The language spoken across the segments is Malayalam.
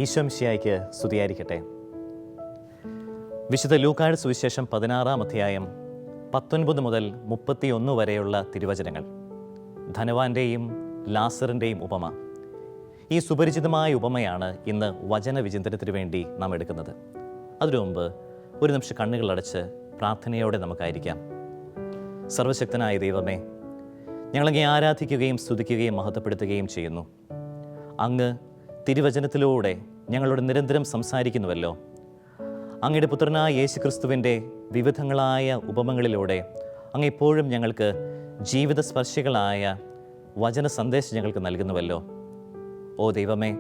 ഈശോ മിശിഹായ്ക്ക് സ്തുതിയായിരിക്കട്ടെ. വിശുദ്ധ ലൂക്കായുടെ സുവിശേഷം 16-ാം അധ്യായം 19 മുതൽ 31 വരെയുള്ള തിരുവചനങ്ങൾ. ധനവാന്റെയും ലാസറിൻ്റെയും ഉപമ. ഈ സുപരിചിതമായ ഉപമയാണ് ഇന്ന് വചനവിചിന്തനത്തിന് വേണ്ടി നാം എടുക്കുന്നത്. അതിനു മുമ്പ് ഒരു നിമിഷം കണ്ണുകളടച്ച് പ്രാർത്ഥനയോടെ നമുക്കായിരിക്കാം. സർവശക്തനായ ദൈവമേ, ഞങ്ങളങ്ങേ ആരാധിക്കുകയും സ്തുതിക്കുകയും മഹത്വപ്പെടുത്തുകയും ചെയ്യുന്നു. അങ്ങ് തിരുവചനത്തിലൂടെ ഞങ്ങളോട് നിരന്തരം സംസാരിക്കുന്നുവല്ലോ. അങ്ങയുടെ പുത്രനായ യേശുക്രിസ്തുവിൻ്റെ വിവിധങ്ങളായ ഉപമകളിലൂടെ അങ്ങ് എപ്പോഴും ഞങ്ങൾക്ക് ജീവിതസ്പർശികളായ വചന സന്ദേശം ഞങ്ങൾക്ക് നൽകുന്നുവല്ലോ. ഓ ദൈവമേ,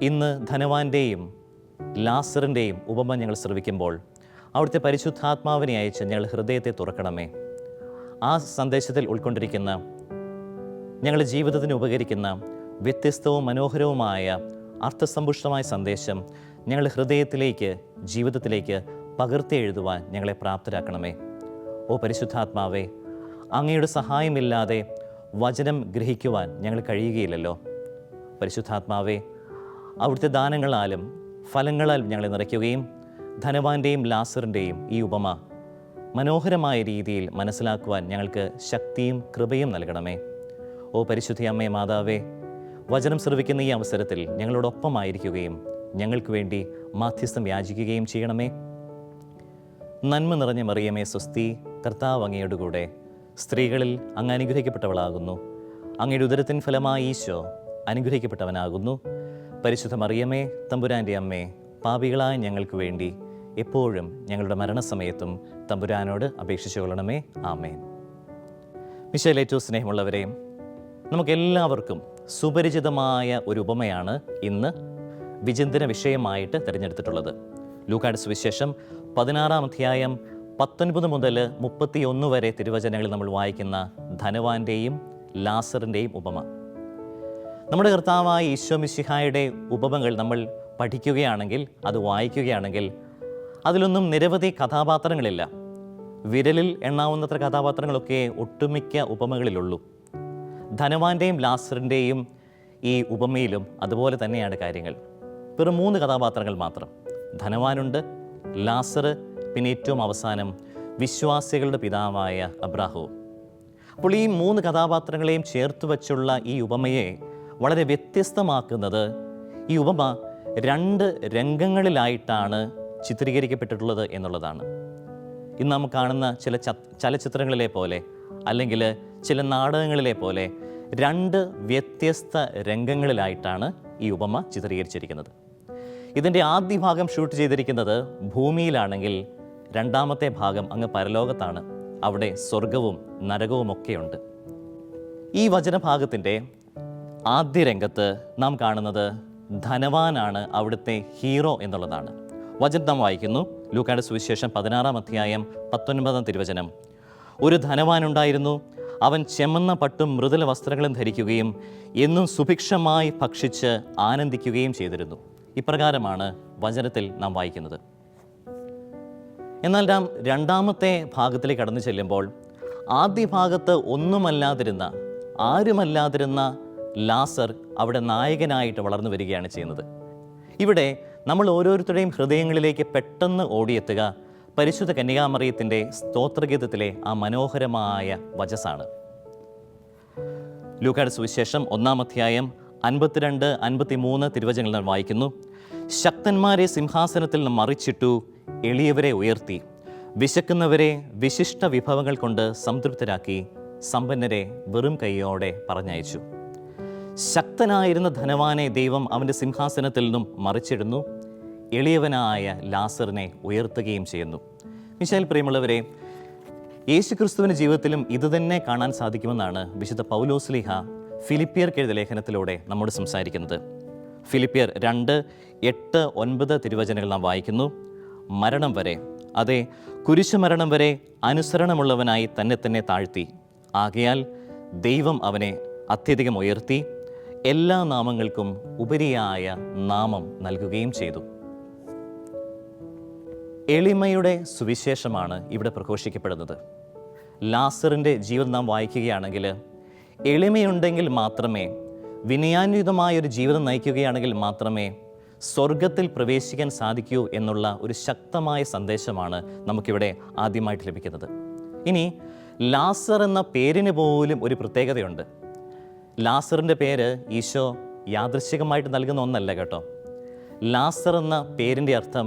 ഇന്ന് ധനവാന്റെയും ലാസറിൻ്റെയും ഉപമ ഞങ്ങൾ ശ്രവിക്കുമ്പോൾ അവിടുത്തെ പരിശുദ്ധാത്മാവിനെ അയച്ച് ഞങ്ങൾ ഹൃദയത്തെ തുറക്കണമേ. ആ സന്ദേശത്തിൽ ഉൾക്കൊണ്ടിരിക്കുന്ന ഞങ്ങളുടെ ജീവിതത്തിന് ഉപകരിക്കുന്ന വ്യത്യസ്തവും മനോഹരവുമായ അർത്ഥസമ്പുഷ്ടമായ സന്ദേശം ഞങ്ങളുടെ ഹൃദയത്തിലേക്ക്, ജീവിതത്തിലേക്ക് പകർത്തി എഴുതുവാൻ ഞങ്ങളെ പ്രാപ്തരാക്കണമേ. ഓ പരിശുദ്ധാത്മാവേ, അങ്ങയുടെ സഹായമില്ലാതെ വചനം ഗ്രഹിക്കുവാൻ ഞങ്ങൾ കഴിയുകയില്ലല്ലോ. പരിശുദ്ധാത്മാവേ, അവിടുത്തെ ദാനങ്ങളാലും ഫലങ്ങളാലും ഞങ്ങളെ നിറയ്ക്കുകയും ധനവാന്റെയും ലാസറിൻ്റെയും ഈ ഉപമ മനോഹരമായ രീതിയിൽ മനസ്സിലാക്കുവാൻ ഞങ്ങൾക്ക് ശക്തിയും കൃപയും നൽകണമേ. ഓ പരിശുദ്ധ അമ്മേ മാതാവേ, വചനം ശ്രവിക്കുന്ന ഈ അവസരത്തിൽ ഞങ്ങളോടൊപ്പമായിരിക്കുകയും ഞങ്ങൾക്ക് വേണ്ടി മാധ്യസ്ഥം യാചിക്കുകയും ചെയ്യണമേ. നന്മ നിറഞ്ഞ മറിയമേ സ്വസ്തി, കർത്താവ് അങ്ങയോട് കൂടെ സ്ത്രീകളിൽ അങ്ങ് അനുഗ്രഹിക്കപ്പെട്ടവളാകുന്നു. അങ്ങയുടെ ഉദരത്തിൻ ഫലമായി ഈശോ അനുഗ്രഹിക്കപ്പെട്ടവനാകുന്നു. പരിശുദ്ധ മറിയമേ, തമ്പുരാൻ്റെ അമ്മേ, പാപികളായ ഞങ്ങൾക്ക് വേണ്ടി എപ്പോഴും ഞങ്ങളുടെ മരണസമയത്തും തമ്പുരാനോട് അപേക്ഷിച്ചു കൊള്ളണമേ. ആമേൻ. മിശിഹായിൽ ഏറ്റവും സ്നേഹമുള്ളവരെ, നമുക്കെല്ലാവർക്കും സുപരിചിതമായ ഒരു ഉപമയാണ് ഇന്ന് വിചിന്തന വിഷയമായിട്ട് തിരഞ്ഞെടുത്തിട്ടുള്ളത്. ലൂക്കായുടെ സുവിശേഷം 16-ാം അധ്യായം 19 മുതൽ 31 വരെ തിരുവചനങ്ങളിൽ നമ്മൾ വായിക്കുന്ന ധനവാന്റെയും ലാസറിൻ്റെയും ഉപമ. നമ്മുടെ കർത്താവായ ഈശോ മിശിഹായുടെ ഉപമകൾ നമ്മൾ പഠിക്കുകയാണെങ്കിൽ, അത് വായിക്കുകയാണെങ്കിൽ അതിലൊന്നും നിരവധി കഥാപാത്രങ്ങളില്ല. വിരലിൽ എണ്ണാവുന്നത്ര കഥാപാത്രങ്ങളൊക്കെ ഒട്ടുമിക്ക ഉപമകളിലുള്ളൂ. ധനവാന്റെയും ലാസറിൻ്റെയും ഈ ഉപമയിലും അതുപോലെ തന്നെയാണ് കാര്യങ്ങൾ. വെറും 3 കഥാപാത്രങ്ങൾ മാത്രം. ധനവാനുണ്ട്, ലാസർ, പിന്നെ ഏറ്റവും അവസാനം വിശ്വാസികളുടെ പിതാവായ അബ്രാഹവും. അപ്പോൾ ഈ 3 കഥാപാത്രങ്ങളെയും ചേർത്ത് വച്ചുള്ള ഈ ഉപമയെ വളരെ വ്യത്യസ്തമാക്കുന്നത്, ഈ ഉപമ 2 രംഗങ്ങളിലായിട്ടാണ് ചിത്രീകരിക്കപ്പെട്ടിട്ടുള്ളത് എന്നുള്ളതാണ്. ഇന്ന് നാം കാണുന്ന ചില ചലച്ചിത്രങ്ങളിലെ പോലെ, അല്ലെങ്കിൽ ചില നാടകങ്ങളിലെ പോലെ 2 വ്യത്യസ്ത രംഗങ്ങളിലായിട്ടാണ് ഈ ഉപമ ചിത്രീകരിച്ചിരിക്കുന്നത്. ഇതിൻ്റെ ആദ്യ ഭാഗം ഷൂട്ട് ചെയ്തിരിക്കുന്നത് ഭൂമിയിലാണെങ്കിൽ രണ്ടാമത്തെ ഭാഗം അങ്ങ് പരലോകത്താണ്. അവിടെ സ്വർഗവും നരകവും ഒക്കെയുണ്ട്. ഈ വചനഭാഗത്തിൻ്റെ ആദ്യ രംഗത്ത് നാം കാണുന്നത് ധനവാനാണ് അവിടുത്തെ ഹീറോ എന്നുള്ളതാണ്. വചനം നാം വായിക്കുന്നു. ലൂക്കായുടെ സുവിശേഷം 16-ാം അധ്യായം 19-ാം തിരുവചനം. ഒരു ധനവാനുണ്ടായിരുന്നു. അവൻ ചെമ്മന്ന പട്ടും മൃദുല വസ്ത്രങ്ങളും ധരിക്കുകയും എന്നും സുഭിക്ഷമായി ഭക്ഷിച്ച് ആനന്ദിക്കുകയും ചെയ്തിരുന്നു. ഇപ്രകാരമാണ് വചനത്തിൽ നാം വായിക്കുന്നത്. എന്നാൽ നാം രണ്ടാമത്തെ ഭാഗത്തിലേക്ക് കടന്നു ചെല്ലുമ്പോൾ ആദ്യ ഭാഗത്ത് ആരുമല്ലാതിരുന്ന ലാസർ അവിടെ നായകനായിട്ട് വളർന്നു വരികയാണ് ചെയ്യുന്നത്. ഇവിടെ നമ്മൾ ഓരോരുത്തരുടെയും ഹൃദയങ്ങളിലേക്ക് പെട്ടെന്ന് ഓടിയെത്തുക പരിശുദ്ധ കന്യകാമറിയത്തിൻ്റെ സ്തോത്രഗീതത്തിലെ ആ മനോഹരമായ വചസ്സാണ്. ലൂക്കായുടെ സുവിശേഷം 1-ാം അധ്യായം 52-53 തിരുവചനങ്ങൾ നാം വായിക്കുന്നു. ശക്തന്മാരെ സിംഹാസനത്തിൽ നിന്ന് മറിച്ചിട്ടു, എളിയവരെ ഉയർത്തി, വിശക്കുന്നവരെ വിശിഷ്ട വിഭവങ്ങൾ കൊണ്ട് സംതൃപ്തരാക്കി, സമ്പന്നരെ വെറും കൈയോടെ പറഞ്ഞയച്ചു. ശക്തനായിരുന്ന ധനവാനെ ദൈവം അവൻ്റെ സിംഹാസനത്തിൽ നിന്നും മറിച്ചിടുന്നു, എളിയവനായ ലാസറിനെ ഉയർത്തുകയും ചെയ്യുന്നു. മിശിഹായിൽ പ്രിയമുള്ളവരെ, യേശുക്രിസ്തുവിൻ്റെ ജീവിതത്തിലും ഇതുതന്നെ കാണാൻ സാധിക്കുമെന്നാണ് വിശുദ്ധ പൗലോസ്ലീഹ ഫിലിപ്പിയർക്ക് എഴുതിയ ലേഖനത്തിലൂടെ നമ്മോട് സംസാരിക്കുന്നത്. ഫിലിപ്പിയർ 2:8-9 തിരുവചനങ്ങൾ നാം വായിക്കുന്നു. മരണം വരെ, അതെ കുരിശുമരണം വരെ അനുസരണമുള്ളവനായി തന്നെ താഴ്ത്തി, ആകയാൽ ദൈവം അവനെ അത്യധികം ഉയർത്തി എല്ലാ നാമങ്ങൾക്കും ഉപരിയായ നാമം നൽകുകയും ചെയ്തു. എളിമയുടെ സുവിശേഷമാണ് ഇവിടെ പ്രഘോഷിക്കപ്പെടുന്നത്. ലാസറിൻ്റെ ജീവിതം നാം വായിക്കുകയാണെങ്കിൽ എളിമയുണ്ടെങ്കിൽ മാത്രമേ, വിനയാന്വിതമായൊരു ജീവിതം നയിക്കുകയാണെങ്കിൽ മാത്രമേ സ്വർഗത്തിൽ പ്രവേശിക്കാൻ സാധിക്കൂ എന്നുള്ള ഒരു ശക്തമായ സന്ദേശമാണ് നമുക്കിവിടെ ആദ്യമായിട്ട് ലഭിക്കുന്നത്. ഇനി ലാസർ എന്ന പേരിന് പോലും ഒരു പ്രത്യേകതയുണ്ട്. ലാസറിൻ്റെ പേര് ഈശോ യാദൃശ്ചികമായിട്ട് നൽകുന്ന ഒന്നല്ല കേട്ടോ. ലാസർ എന്ന പേരിൻ്റെ അർത്ഥം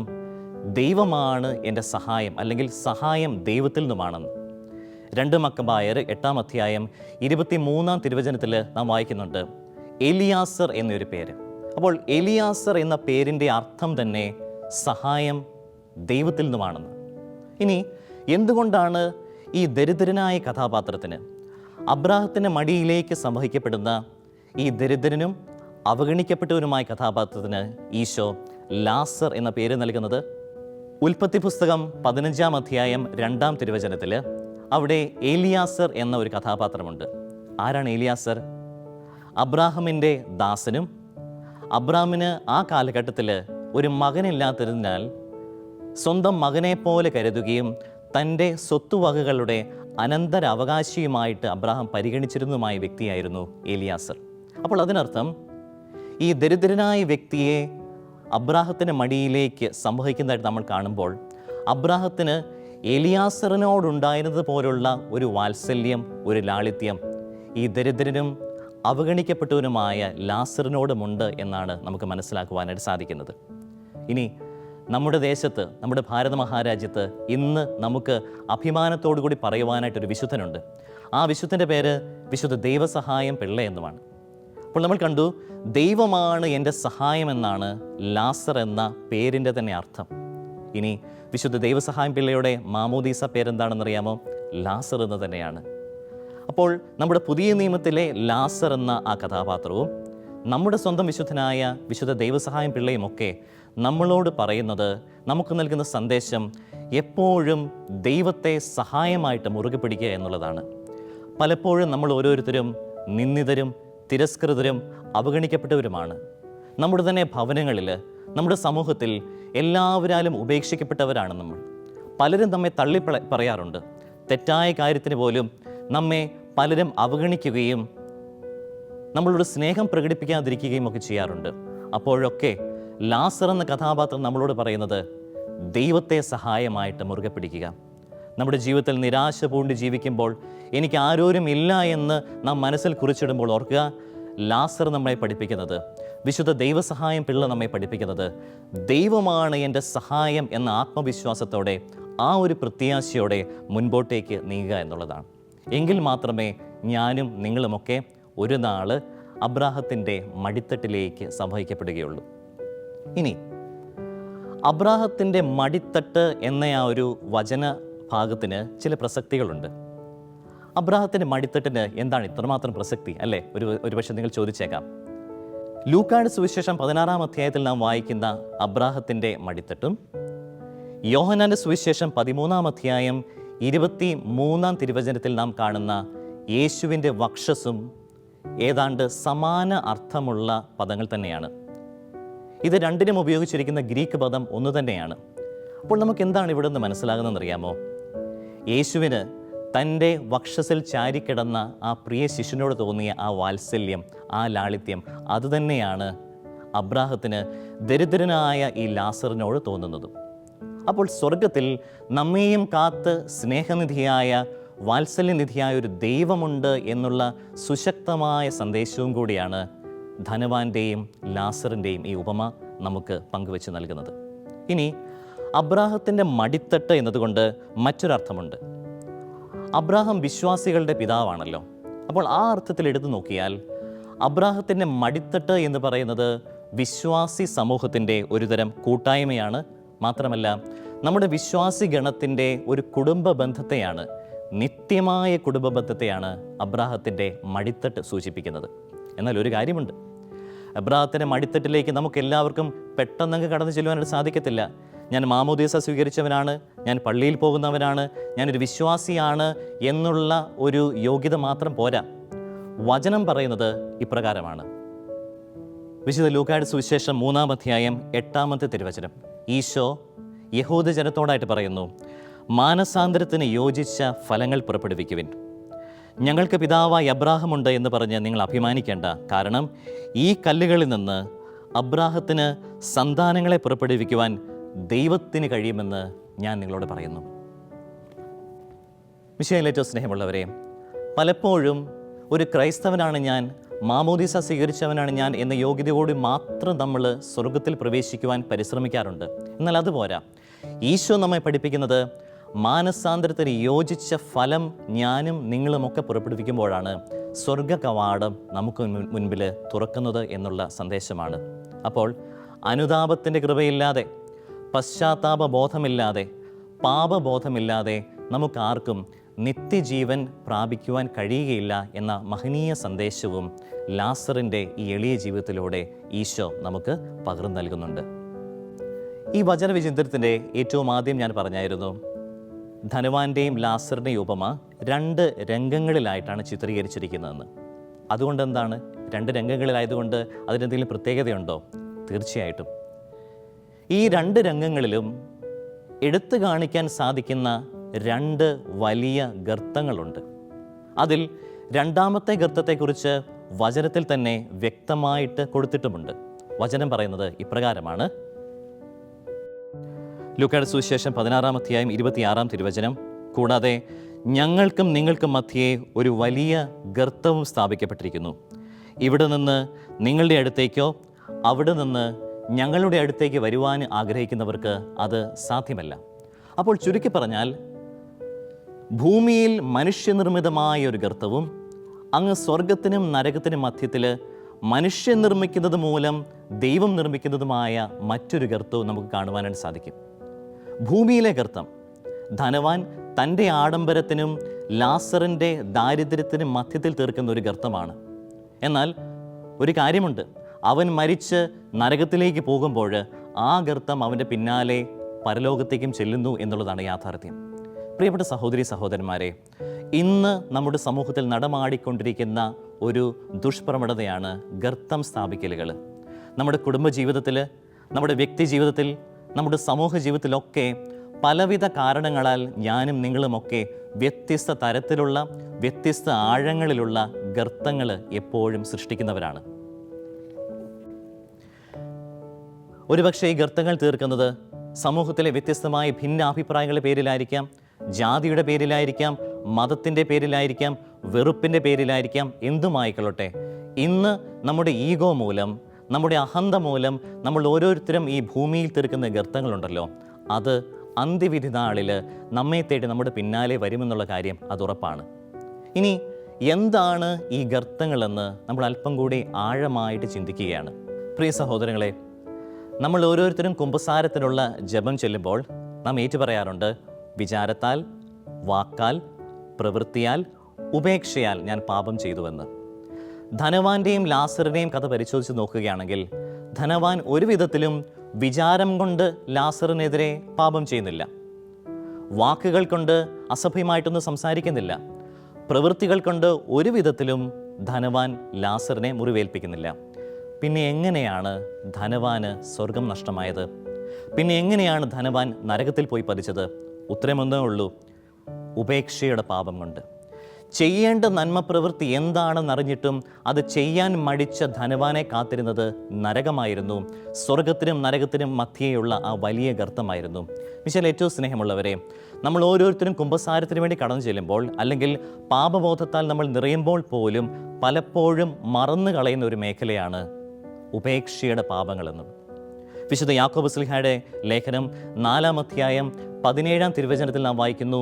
ദൈവമാണ് എൻ്റെ സഹായം, അല്ലെങ്കിൽ സഹായം ദൈവത്തിൽ നിന്നുമാണെന്ന്. 2 മക്കബായർ 8-ാം അധ്യായം 23-ാം തിരുവചനത്തിൽ നാം വായിക്കുന്നുണ്ട് എലിയാസർ എന്നൊരു പേര്. അപ്പോൾ എലിയാസർ എന്ന പേരിൻ്റെ അർത്ഥം തന്നെ സഹായം ദൈവത്തിൽ നിന്നുമാണെന്ന്. ഇനി എന്തുകൊണ്ടാണ് ഈ ദരിദ്രനായ കഥാപാത്രത്തിന്, അബ്രാഹത്തിൻ്റെ മടിയിലേക്ക് സംവഹിക്കപ്പെടുന്ന ഈ ദരിദ്രനും അവഗണിക്കപ്പെട്ടവരുമായ കഥാപാത്രത്തിന് ഈശോ ലാസർ എന്ന പേര് നൽകുന്നത്? ഉൽപ്പത്തി പുസ്തകം 15-ാം അധ്യായം 2-ാം തിരുവചനത്തിൽ അവിടെ ഏലിയാസർ എന്ന ഒരു കഥാപാത്രമുണ്ട്. ആരാണ് ഏലിയാസർ? അബ്രാഹമിൻ്റെ ദാസനും, അബ്രാമിന് ആ കാലഘട്ടത്തിൽ ഒരു മകനില്ലാത്തതിനാൽ സ്വന്തം മകനെ പോലെ കരുതുകയും തൻ്റെ സ്വത്തുവകകളുടെ അനന്തരാവകാശിയുമായിട്ട് അബ്രാഹാം പരിഗണിച്ചിരുന്നതുമായ വ്യക്തിയായിരുന്നു ഏലിയാസർ. അപ്പോൾ അതിനർത്ഥം ഈ ദരിദ്രനായ വ്യക്തിയെ അബ്രാഹത്തിൻ്റെ മടിയിലേക്ക് സംവഹിക്കുന്നതായിട്ട് നമ്മൾ കാണുമ്പോൾ അബ്രാഹത്തിന് ഏലിയാസറിനോടുണ്ടായിരുന്നത് പോലുള്ള ഒരു വാത്സല്യം, ഒരു ലാളിത്യം ഈ ദരിദ്രനും അവഗണിക്കപ്പെട്ടവനുമായ ലാസറിനോടുമുണ്ട് എന്നാണ് നമുക്ക് മനസ്സിലാക്കുവാനായിട്ട് സാധിക്കുന്നത്. ഇനി നമ്മുടെ ദേശത്ത്, നമ്മുടെ ഭാരത മഹാരാജ്യത്ത് ഇന്ന് നമുക്ക് അഭിമാനത്തോടു കൂടി പറയുവാനായിട്ടൊരു വിശുദ്ധനുണ്ട്. ആ വിശുദ്ധൻ്റെ പേര് വിശുദ്ധ ദൈവസഹായം പിള്ള എന്നുമാണ്. അപ്പോൾ നമ്മൾ കണ്ടു, ദൈവമാണ് എൻ്റെ സഹായം എന്നാണ് ലാസർ എന്ന പേരിൻ്റെ തന്നെ അർത്ഥം. ഇനി വിശുദ്ധ ദൈവസഹായം പിള്ളയുടെ മാമോദീസ പേരെന്താണെന്നറിയാമോ? ലാസർ എന്ന് തന്നെയാണ്. അപ്പോൾ നമ്മുടെ പുതിയ നിയമത്തിലെ ലാസർ എന്ന ആ കഥാപാത്രവും നമ്മുടെ സ്വന്തം വിശുദ്ധനായ വിശുദ്ധ ദൈവസഹായം പിള്ളയും ഒക്കെ നമ്മളോട് പറയുന്നത്, നമുക്ക് നൽകുന്ന സന്ദേശം എപ്പോഴും ദൈവത്തെ സഹായമായിട്ട് മുറുകെ പിടിക്കുക എന്നുള്ളതാണ്. പലപ്പോഴും നമ്മൾ ഓരോരുത്തരും നിന്ദിതരും തിരസ്കൃതരും അവഗണിക്കപ്പെട്ടവരുമാണ്. നമ്മുടെ തന്നെ ഭവനങ്ങളിൽ, നമ്മുടെ സമൂഹത്തിൽ എല്ലാവരാലും ഉപേക്ഷിക്കപ്പെട്ടവരാണ് നമ്മൾ. പലരും നമ്മെ തള്ളി പറയാറുണ്ട്. തെറ്റായ കാര്യത്തിന് പോലും നമ്മെ പലരും അവഗണിക്കുകയും നമ്മളോട് സ്നേഹം പ്രകടിപ്പിക്കാതിരിക്കുകയും ഒക്കെ ചെയ്യാറുണ്ട്. അപ്പോഴൊക്കെ ലാസർ എന്ന കഥാപാത്രം നമ്മളോട് പറയുന്നത് ദൈവത്തെ സഹായമായിട്ട് മുറുകെ പിടിക്കുക. നമ്മുടെ ജീവിതത്തിൽ നിരാശ പൂണ്ട് ജീവിക്കുമ്പോൾ, എനിക്ക് ആരോരും ഇല്ല എന്ന് നാം മനസ്സിൽ കുറിച്ചിടുമ്പോൾ ഓർക്കുക, ലാസർ നമ്മളെ പഠിപ്പിക്കുന്നത്, വിശുദ്ധ ദൈവസഹായം പിള്ള നമ്മെ പഠിപ്പിക്കുന്നത് ദൈവമാണ് എൻ്റെ സഹായം എന്ന ആത്മവിശ്വാസത്തോടെ, ആ ഒരു പ്രത്യാശയോടെ മുൻപോട്ടേക്ക് നീങ്ങുക എന്നുള്ളതാണ്. എങ്കിൽ മാത്രമേ ഞാനും നിങ്ങളുമൊക്കെ ഒരു നാൾ അബ്രാഹത്തിൻ്റെ മടിത്തട്ടിലേക്ക് സംവഹിക്കപ്പെടുകയുള്ളൂ. ഇനി അബ്രാഹത്തിൻ്റെ മടിത്തട്ട് എന്ന ആ ഒരു വചന ഭാഗത്തിന് ചില പ്രസക്തികളുണ്ട്. അബ്രാഹത്തിൻ്റെ മടിത്തട്ടിന് എന്താണ് ഇത്രമാത്രം പ്രസക്തി, അല്ലേ? ഒരുപക്ഷെ നിങ്ങൾ ചോദിച്ചേക്കാം. ലൂക്കായുടെ സുവിശേഷം 16-ാം അധ്യായത്തിൽ നാം വായിക്കുന്ന അബ്രാഹത്തിൻ്റെ മടിത്തട്ടും യോഹന്നാൻ്റെ സുവിശേഷം 13-ാം അധ്യായം 23-ാം തിരുവചനത്തിൽ നാം കാണുന്ന യേശുവിൻ്റെ വക്ഷസും ഏതാണ്ട് സമാന അർത്ഥമുള്ള പദങ്ങൾ തന്നെയാണ്. ഇത് രണ്ടിനും ഉപയോഗിച്ചിരിക്കുന്ന ഗ്രീക്ക് പദം ഒന്നു തന്നെയാണ്. അപ്പോൾ നമുക്ക് എന്താണ് ഇവിടെ നിന്ന് മനസ്സിലാകുന്നതെന്നറിയാമോ? യേശുവിന് തൻ്റെ വക്ഷസിൽ ചാരിക്കിടന്ന ആ പ്രിയ ശിശുവിനോട് തോന്നിയ ആ വാത്സല്യം, ആ ലാളിത്യം, അതുതന്നെയാണ് അബ്രാഹത്തിന് ദരിദ്രനായ ഈ ലാസറിനോട് തോന്നുന്നതും. അപ്പോൾ സ്വർഗത്തിൽ നമ്മെയും കാത്ത് സ്നേഹനിധിയായ, വാത്സല്യനിധിയായ ഒരു ദൈവമുണ്ട് എന്നുള്ള സുശക്തമായ സന്ദേശവും കൂടിയാണ് ധനവാന്റെയും ലാസറിൻ്റെയും ഈ ഉപമ നമുക്ക് പങ്കുവെച്ച് നൽകുന്നത്. ഇനി അബ്രാഹത്തിൻ്റെ മടിത്തട്ട് എന്നതുകൊണ്ട് മറ്റൊരർത്ഥമുണ്ട്. അബ്രാഹം വിശ്വാസികളുടെ പിതാവാണല്ലോ. അപ്പോൾ ആ അർത്ഥത്തിൽ എടുത്തു നോക്കിയാൽ അബ്രാഹത്തിൻ്റെ മടിത്തട്ട് എന്ന് പറയുന്നത് വിശ്വാസി സമൂഹത്തിൻ്റെ ഒരുതരം കൂട്ടായ്മയാണ്. മാത്രമല്ല, നമ്മുടെ വിശ്വാസി ഗണത്തിൻ്റെ ഒരു കുടുംബ ബന്ധത്തെയാണ്, നിത്യമായ കുടുംബ ബന്ധത്തെയാണ് അബ്രാഹത്തിൻ്റെ മടിത്തട്ട് സൂചിപ്പിക്കുന്നത്. എന്നാൽ ഒരു കാര്യമുണ്ട്, അബ്രാഹത്തിൻ്റെ മടിത്തട്ടിലേക്ക് നമുക്ക് എല്ലാവർക്കും പെട്ടെന്നങ്ങ് കടന്നു ചെല്ലുവാനായിട്ട് സാധിക്കത്തില്ല. ഞാൻ മാമോദീസ സ്വീകരിച്ചവനാണ്, ഞാൻ പള്ളിയിൽ പോകുന്നവനാണ്, ഞാനൊരു വിശ്വാസിയാണ് എന്നുള്ള ഒരു യോഗ്യത മാത്രം പോരാ. വചനം പറയുന്നത് ഇപ്രകാരമാണ്. വിശുദ്ധ ലൂക്കായുടെ സുവിശേഷം 3-ാം അധ്യായം 8-ാമത്തെ തിരുവചനം. ഈശോ യഹൂദ ജനത്തോടായിട്ട് പറയുന്നു, മാനസാന്തരത്തിന് യോജിച്ച ഫലങ്ങൾ പുറപ്പെടുവിക്കുവിൻ. ഞങ്ങൾക്ക് പിതാവായ അബ്രാഹമുണ്ട് എന്ന് പറഞ്ഞ് നിങ്ങൾ അഭിമാനിക്കേണ്ട. കാരണം ഈ കല്ലുകളിൽ നിന്ന് അബ്രാഹത്തിന് സന്താനങ്ങളെ പുറപ്പെടുവിക്കുവാൻ ദൈവത്തിന് കഴിയുമെന്ന് ഞാൻ നിങ്ങളോട് പറയുന്നു. മിശിഹായിലേറ്റവും സ്നേഹമുള്ളവരെ, പലപ്പോഴും ഒരു ക്രൈസ്തവനാണ് ഞാൻ, മാമോദീസ സ്വീകരിച്ചവനാണ് ഞാൻ എന്ന യോഗ്യതയോട് മാത്രം നമ്മൾ സ്വർഗത്തിൽ പ്രവേശിക്കുവാൻ പരിശ്രമിക്കാറുണ്ട്. എന്നാൽ അതുപോരാ. ഈശോ നമ്മെ പഠിപ്പിക്കുന്നത് മാനസാന്തരത്തിന് യോജിച്ച ഫലം ഞാനും നിങ്ങളുമൊക്കെ പുറപ്പെടുവിക്കുമ്പോഴാണ് സ്വർഗ കവാടം നമുക്ക് മുൻപിൽ തുറക്കുന്നത് എന്നുള്ള സന്ദേശമാണ്. അപ്പോൾ അനുതാപത്തിൻ്റെ കൃപയില്ലാതെ, പശ്ചാത്താപ ബോധമില്ലാതെ, പാപബോധമില്ലാതെ നമുക്കാർക്കും നിത്യജീവൻ പ്രാപിക്കുവാൻ കഴിയുകയില്ല എന്ന മഹനീയ സന്ദേശവും ലാസറിൻ്റെ ഈ എളിയ ജീവിതത്തിലൂടെ ഈശോ നമുക്ക് പകർന്നു നൽകുന്നുണ്ട്. ഈ വചനവിചിന്തനത്തിൻ്റെ ഏറ്റവും ആദ്യം ഞാൻ പറഞ്ഞായിരുന്നു, ധനവാന്റെയും ലാസറിൻ്റെയും ഉപമ 2 രംഗങ്ങളിലായിട്ടാണ് ചിത്രീകരിച്ചിരിക്കുന്നതെന്ന്. അതുകൊണ്ട് എന്താണ്? 2 രംഗങ്ങളിലായതുകൊണ്ട് അതിനെന്തെങ്കിലും പ്രത്യേകതയുണ്ടോ? തീർച്ചയായിട്ടും. ഈ 2 രംഗങ്ങളിലും എടുത്തു കാണിക്കാൻ സാധിക്കുന്ന 2 വലിയ ഗർത്തങ്ങളുണ്ട്. അതിൽ 2ാമത്തെ ഗർത്തത്തെക്കുറിച്ച് വചനത്തിൽ തന്നെ വ്യക്തമായിട്ട് കൊടുത്തിട്ടുമുണ്ട്. വചനം പറയുന്നത് ഇപ്രകാരമാണ്. ലൂക്കായുടെ സുവിശേഷം 16-ാം അധ്യായം 26-ാം തിരുവചനം, കൂടാതെ ഞങ്ങൾക്കും നിങ്ങൾക്കും മധ്യേ ഒരു വലിയ ഗർത്തവും സ്ഥാപിക്കപ്പെട്ടിരിക്കുന്നു. ഇവിടെ നിന്ന് നിങ്ങളുടെ അടുത്തേക്കോ അവിടെ നിന്ന് ഞങ്ങളുടെ അടുത്തേക്ക് വരുവാൻ ആഗ്രഹിക്കുന്നവർക്ക് അത് സാധ്യമല്ല. അപ്പോൾ ചുരുക്കി പറഞ്ഞാൽ, ഭൂമിയിൽ മനുഷ്യനിർമ്മിതമായ ഒരു ഗർത്തവും അങ്ങ് സ്വർഗത്തിനും നരകത്തിനും മധ്യത്തിൽ മനുഷ്യൻ നിർമ്മിക്കുന്നത് മൂലം ദൈവം നിർമ്മിക്കുന്നതുമായ മറ്റൊരു ഗർത്തവും നമുക്ക് കാണുവാനായിട്ട് സാധിക്കും. ഭൂമിയിലെ ഗർത്തം ധനവാൻ തൻ്റെ ആഡംബരത്തിനും ലാസറിൻ്റെ ദാരിദ്ര്യത്തിനും മധ്യത്തിൽ തീർക്കുന്ന ഒരു ഗർത്തമാണ്. എന്നാൽ ഒരു കാര്യമുണ്ട്, അവൻ മരിച്ച് നരകത്തിലേക്ക് പോകുമ്പോൾ ആ ഗർത്തം അവൻ്റെ പിന്നാലെ പരലോകത്തേക്കും ചെല്ലുന്നു എന്നുള്ളതാണ് യാഥാർത്ഥ്യം. പ്രിയപ്പെട്ട സഹോദരി സഹോദരന്മാരെ, ഇന്ന് നമ്മുടെ സമൂഹത്തിൽ നടമാടിക്കൊണ്ടിരിക്കുന്ന ഒരു ദുഷ്പ്രവണതയാണ് ഗർത്തം സ്ഥാപിക്കലുകൾ. നമ്മുടെ കുടുംബജീവിതത്തിൽ, നമ്മുടെ വ്യക്തി ജീവിതത്തിൽ, നമ്മുടെ സമൂഹ ജീവിതത്തിലൊക്കെ പലവിധ കാരണങ്ങളാൽ ഞാനും നിങ്ങളുമൊക്കെ വ്യത്യസ്ത തരത്തിലുള്ള, വ്യത്യസ്ത ആഴങ്ങളിലുള്ള ഗർത്തങ്ങൾ എപ്പോഴും സൃഷ്ടിക്കുന്നവരാണ്. ഒരുപക്ഷെ ഈ ഗർത്തങ്ങൾ തീർക്കുന്നത് സമൂഹത്തിലെ വ്യത്യസ്തമായ ഭിന്നാഭിപ്രായങ്ങളുടെ പേരിലായിരിക്കാം, ജാതിയുടെ പേരിലായിരിക്കാം, മതത്തിൻ്റെ പേരിലായിരിക്കാം, വെറുപ്പിൻ്റെ പേരിലായിരിക്കാം, എന്തുമായിക്കൊള്ളട്ടെ. ഇന്ന് നമ്മുടെ ഈഗോ മൂലം, നമ്മുടെ അഹന്ത മൂലം നമ്മൾ ഓരോരുത്തരും ഈ ഭൂമിയിൽ തീർക്കുന്ന ഗർത്തങ്ങളുണ്ടല്ലോ, അത് അന്ത്യവിധി നാളിൽ നമ്മെ തേടി നമ്മുടെ പിന്നാലെ വരുമെന്നുള്ള കാര്യം അതുറപ്പാണ്. ഇനി എന്താണ് ഈ ഗർത്തങ്ങളെന്ന് നമ്മൾ അല്പം കൂടി ആഴമായിട്ട് ചിന്തിക്കുകയാണ്. പ്രിയ സഹോദരങ്ങളെ, നമ്മൾ ഓരോരുത്തരും കുമ്പസാരത്തിനുള്ള ജപം ചെല്ലുമ്പോൾ നാം ഏറ്റുപറയാറുണ്ട്, വിചാരത്താൽ, വാക്കാൽ, പ്രവൃത്തിയാൽ, ഉപേക്ഷയാൽ ഞാൻ പാപം ചെയ്തുവെന്ന്. ധനവാന്റെയും ലാസറിൻ്റെയും കഥ പരിശോധിച്ച് നോക്കുകയാണെങ്കിൽ, ധനവാൻ ഒരു വിധത്തിലും വിചാരം കൊണ്ട് ലാസറിനെതിരെ പാപം ചെയ്യുന്നില്ല, വാക്കുകൾ കൊണ്ട് അസഭ്യമായിട്ടൊന്നും സംസാരിക്കുന്നില്ല, പ്രവൃത്തികൾ കൊണ്ട് ഒരു വിധത്തിലും ധനവാൻ ലാസറിനെ മുറിവേൽപ്പിക്കുന്നില്ല. പിന്നെ എങ്ങനെയാണ് ധനവാന് സ്വർഗം നഷ്ടമായത്? പിന്നെ എങ്ങനെയാണ് ധനവാൻ നരകത്തിൽ പോയി പതിച്ചത്? ഉത്തരമൊന്നേ ഉള്ളൂ, ഉപേക്ഷയുടെ പാപം കൊണ്ട്. ചെയ്യേണ്ട നന്മ പ്രവൃത്തി എന്താണെന്നറിഞ്ഞിട്ടും അത് ചെയ്യാൻ മടിച്ച ധനവാനെ കാത്തിരുന്നത് നരകമായിരുന്നു. സ്വർഗത്തിനും നരകത്തിനും മധ്യേയുള്ള ആ വലിയ ഗർത്തമായിരുന്നു. മിശിഹായിൽ ഏറ്റവും സ്നേഹമുള്ളവരെ, നമ്മൾ ഓരോരുത്തരും കുമ്പസാരത്തിന് വേണ്ടി കടന്നു ചെല്ലുമ്പോൾ, അല്ലെങ്കിൽ പാപബോധത്താൽ നമ്മൾ നിറയുമ്പോൾ പോലും പലപ്പോഴും മറന്നു കളയുന്ന ഒരു മേഖലയാണ് ഉപേക്ഷയുടെ പാപങ്ങളെന്നും. വിശുദ്ധ യാക്കോബ് ശ്ലീഹായുടെ ലേഖനം 4-ാം അധ്യായം 17-ാം തിരുവചനത്തിൽ നാം വായിക്കുന്നു,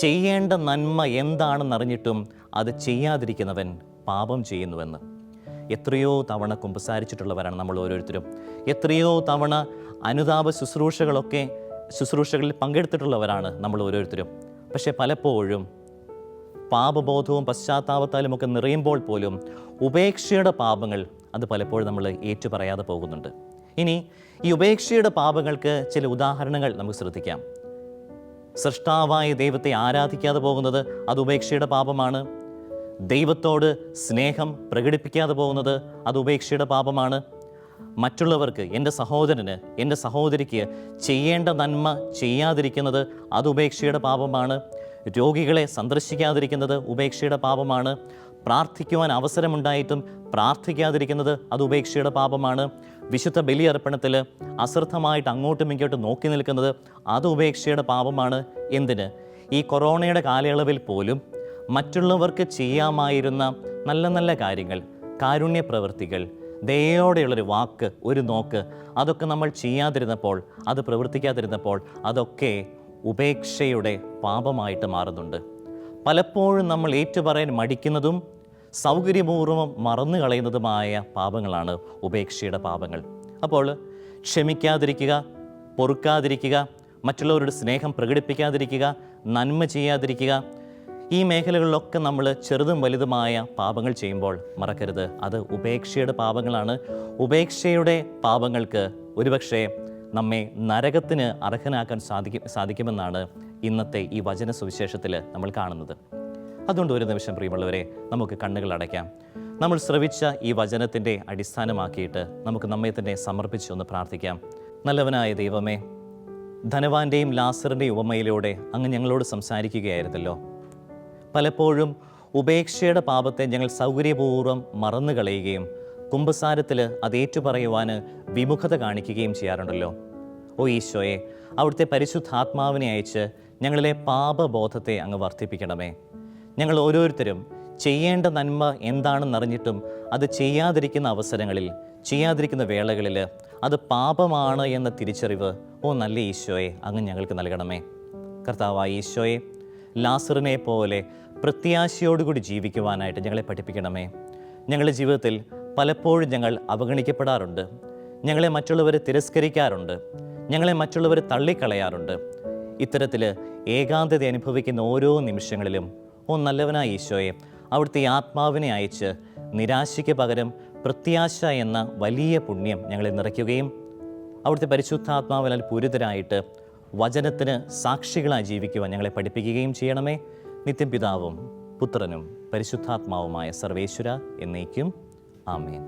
ചെയ്യേണ്ട നന്മ എന്താണെന്നറിഞ്ഞിട്ടും അത് ചെയ്യാതിരിക്കുന്നവൻ പാപം ചെയ്യുന്നുവെന്ന്. എത്രയോ തവണ കുമ്പസാരിച്ചിട്ടുള്ളവരാണ് നമ്മൾ ഓരോരുത്തരും. എത്രയോ തവണ അനുതാപ ശുശ്രൂഷകളിൽ പങ്കെടുത്തിട്ടുള്ളവരാണ് നമ്മൾ ഓരോരുത്തരും. പക്ഷേ പലപ്പോഴും പാപബോധവും പശ്ചാത്താപത്താലും ഒക്കെ നിറയുമ്പോൾ പോലും ഉപേക്ഷയുടെ പാപങ്ങൾ അത് പലപ്പോഴും നമ്മൾ ഏറ്റുപറയാതെ പോകുന്നുണ്ട്. ഇനി ഈ ഉപേക്ഷയുടെ പാപങ്ങൾക്ക് ചില ഉദാഹരണങ്ങൾ നമുക്ക് ശ്രദ്ധിക്കാം. സൃഷ്ടാവായ ദൈവത്തെ ആരാധിക്കാതെ പോകുന്നത് അത് ഉപേക്ഷയുടെ പാപമാണ്. ദൈവത്തോട് സ്നേഹം പ്രകടിപ്പിക്കാതെ പോകുന്നത് അത് ഉപേക്ഷയുടെ പാപമാണ്. മറ്റുള്ളവർക്ക്, എൻ്റെ സഹോദരന്, എൻ്റെ സഹോദരിക്ക് ചെയ്യേണ്ട നന്മ ചെയ്യാതിരിക്കുന്നത് അത് ഉപേക്ഷയുടെ പാപമാണ്. രോഗികളെ സന്ദർശിക്കാതിരിക്കുന്നത് ഉപേക്ഷയുടെ പാപമാണ്. പ്രാർത്ഥിക്കുവാൻ അവസരമുണ്ടായിട്ടും പ്രാർത്ഥിക്കാതിരിക്കുന്നത് അത് ഉപേക്ഷയുടെ പാപമാണ്. വിശുദ്ധ ബലിയർപ്പണത്തിൽ അശ്രദ്ധമായിട്ട് അങ്ങോട്ടും ഇങ്ങോട്ടും നോക്കി നിൽക്കുന്നത് അത് ഉപേക്ഷയുടെ പാപമാണ്. എന്തിന്? ഈ കൊറോണയുടെ കാലയളവിൽ പോലും മറ്റുള്ളവർക്ക് ചെയ്യാമായിരുന്ന നല്ല നല്ല കാര്യങ്ങൾ, കാരുണ്യ പ്രവൃത്തികൾ, ദയോടെയുള്ളൊരു വാക്ക്, ഒരു നോക്ക്, അതൊക്കെ നമ്മൾ ചെയ്യാതിരുന്നപ്പോൾ, അത് പ്രവർത്തിക്കാതിരുന്നപ്പോൾ അതൊക്കെ ഉപേക്ഷയുടെ പാപമായിട്ട് മാറുന്നുണ്ട്. പലപ്പോഴും നമ്മൾ ഏറ്റുപറയാൻ മടിക്കുന്നതും സൗകര്യപൂർവ്വം മറന്നു കളയുന്നതുമായ പാപങ്ങളാണ് ഉപേക്ഷയുടെ പാപങ്ങൾ. അപ്പോൾ ക്ഷമിക്കാതിരിക്കുക, പൊറുക്കാതിരിക്കുക, മറ്റുള്ളവരുടെ സ്നേഹം പ്രകടിപ്പിക്കാതിരിക്കുക, നന്മ ചെയ്യാതിരിക്കുക, ഈ മേഖലകളിലൊക്കെ നമ്മൾ ചെറുതും വലുതുമായ പാപങ്ങൾ ചെയ്യുമ്പോൾ മറക്കരുത്, അത് ഉപേക്ഷയുടെ പാപങ്ങളാണ്. ഉപേക്ഷയുടെ പാപങ്ങൾക്ക് ഒരുപക്ഷെ നമ്മെ നരകത്തിന് അർഹനാക്കാൻ സാധിക്കുമെന്നാണ് ഇന്നത്തെ ഈ വചന സുവിശേഷത്തിൽ നമ്മൾ കാണുന്നത്. അതുകൊണ്ട് ഒരു നിമിഷം പ്രിയമുള്ളവരെ, നമുക്ക് കണ്ണുകൾ അടയ്ക്കാം. നമ്മൾ ശ്രവിച്ച ഈ വചനത്തിൻ്റെ അടിസ്ഥാനമാക്കിയിട്ട് നമുക്ക് നമ്മെ തന്നെ സമർപ്പിച്ച് ഒന്ന് പ്രാർത്ഥിക്കാം. നല്ലവനായ ദൈവമേ, ധനവാന്റെയും ലാസറിൻ്റെയും ഉപമയിലൂടെ അങ്ങ് ഞങ്ങളോട് സംസാരിക്കുകയായിരുന്നല്ലോ. പലപ്പോഴും ഉപേക്ഷയുടെ പാപത്തെ ഞങ്ങൾ സൗകര്യപൂർവ്വം മറന്നു കളയുകയും കുമ്പസാരത്തിൽ അത് ഏറ്റുപറയുവാൻ വിമുഖത കാണിക്കുകയും ചെയ്യാറുണ്ടല്ലോ. ഓ ഈശോയെ, അവിടുത്തെ പരിശുദ്ധാത്മാവിനെ അയച്ച് ഞങ്ങളിലെ പാപബോധത്തെ അങ്ങ് വർദ്ധിപ്പിക്കണമേ. ഞങ്ങൾ ഓരോരുത്തരും ചെയ്യേണ്ട നന്മ എന്താണെന്നറിഞ്ഞിട്ടും അത് ചെയ്യാതിരിക്കുന്ന അവസരങ്ങളിൽ, ചെയ്യാതിരിക്കുന്ന വേളകളിൽ അത് പാപമാണ് എന്ന തിരിച്ചറിവ് ഓ നല്ല ഈശോയെ അങ്ങ് ഞങ്ങൾക്ക് നൽകണമേ. കർത്താവായ ഈശോയെ, ലാസറിനെ പോലെ പ്രത്യാശയോടുകൂടി ജീവിക്കുവാനായിട്ട് ഞങ്ങളെ പഠിപ്പിക്കണമേ. ഞങ്ങളുടെ ജീവിതത്തിൽ പലപ്പോഴും ഞങ്ങൾ അവഗണിക്കപ്പെടാറുണ്ട്, ഞങ്ങളെ മറ്റുള്ളവർ തിരസ്കരിക്കാറുണ്ട്, ഞങ്ങളെ മറ്റുള്ളവർ തള്ളിക്കളയാറുണ്ട്. ഇത്തരത്തിൽ ഏകാന്തത അനുഭവിക്കുന്ന ഓരോ നിമിഷങ്ങളിലും ഓ നല്ലവനായ ഈശോയെ, അവിടുത്തെ ആത്മാവിനെ അയച്ച് നിരാശയ്ക്ക് പകരം പ്രത്യാശ എന്ന വലിയ പുണ്യം ഞങ്ങളെ നിറയ്ക്കുകയും അവിടുത്തെ പരിശുദ്ധാത്മാവിനാൽ പൂരിതരായിട്ട് വചനത്തിന് സാക്ഷികളായി ജീവിക്കുവാൻ ഞങ്ങളെ പഠിപ്പിക്കുകയും ചെയ്യണമേ. നിത്യം പിതാവും പുത്രനും പരിശുദ്ധാത്മാവുമായ സർവേശ്വര എന്നേക്കും ആമേൻ.